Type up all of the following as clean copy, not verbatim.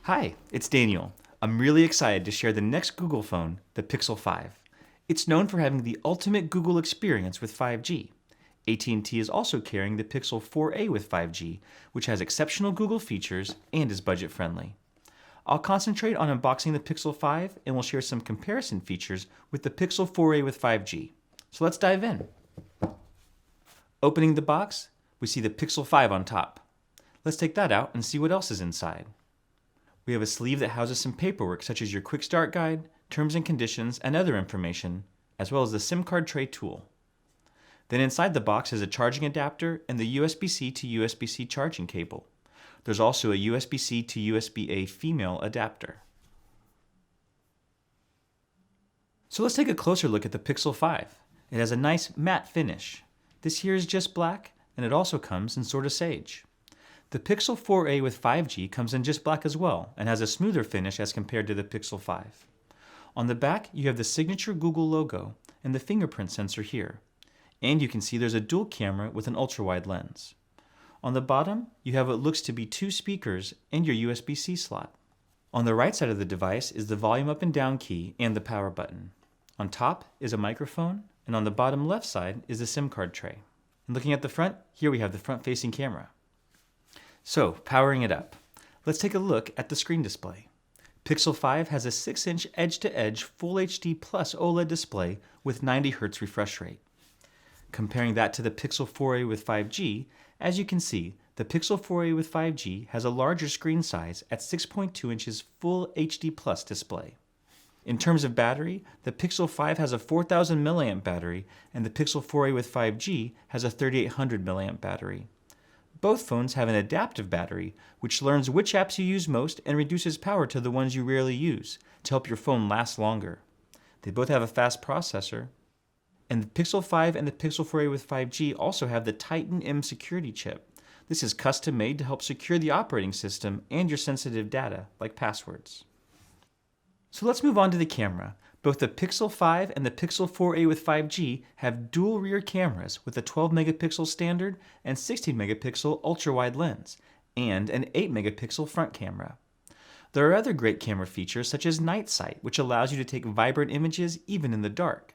Hi, it's Daniel. I'm really excited to share the next Google phone, the Pixel 5. It's known for having the ultimate Google experience with 5G. AT&T is also carrying the Pixel 4a with 5G, which has exceptional Google features and is budget-friendly. I'll concentrate on unboxing the Pixel 5 and we'll share some comparison features with the Pixel 4a with 5G. So let's dive in. Opening the box, we see the Pixel 5 on top. Let's take that out and see what else is inside. We have a sleeve that houses some paperwork such as your quick start guide, terms and conditions, and other information, as well as the SIM card tray tool. Then inside the box is a charging adapter and the USB-C to USB-C charging cable. There's also a USB-C to USB-A female adapter. So let's take a closer look at the Pixel 5. It has a nice matte finish. This here is just black, and it also comes in sort of sage. The Pixel 4a with 5G comes in just black as well and has a smoother finish as compared to the Pixel 5. On the back, you have the signature Google logo and the fingerprint sensor here. And you can see there's a dual camera with an ultra-wide lens. On the bottom, you have what looks to be 2 speakers and your USB-C slot. On the right side of the device is the volume up and down key and the power button. On top is a microphone, and on the bottom left side is the SIM card tray. And looking at the front, here we have the front-facing camera. So, powering it up. Let's take a look at the screen display. Pixel 5 has a 6-inch edge-to-edge Full HD Plus OLED display with 90 Hz refresh rate. Comparing that to the Pixel 4a with 5G, as you can see, the Pixel 4a with 5G has a larger screen size at 6.2 inches Full HD Plus display. In terms of battery, the Pixel 5 has a 4000 mAh battery and the Pixel 4a with 5G has a 3800 mAh battery. Both phones have an adaptive battery, which learns which apps you use most and reduces power to the ones you rarely use to help your phone last longer. They both have a fast processor, and the Pixel 5 and the Pixel 4a with 5G also have the Titan M security chip. This is custom made to help secure the operating system and your sensitive data, like passwords. So let's move on to the camera. Both the Pixel 5 and the Pixel 4a with 5G have dual rear cameras with a 12 megapixel standard and 16 megapixel ultra-wide lens, and an 8 megapixel front camera. There are other great camera features such as night sight, which allows you to take vibrant images even in the dark.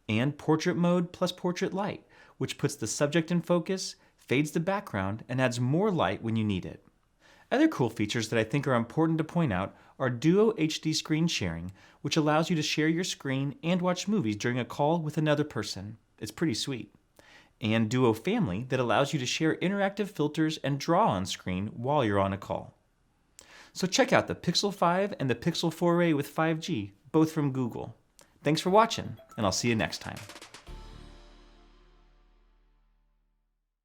And portrait mode plus portrait light, which puts the subject in focus, fades the background, and adds more light when you need it. Other cool features that I think are important to point out are Duo HD screen sharing, which allows you to share your screen and watch movies during a call with another person. It's pretty sweet. And Duo Family that allows you to share interactive filters and draw on screen while you're on a call. So check out the Pixel 5 and the Pixel 4a with 5G, both from Google. Thanks for watching, and I'll see you next time.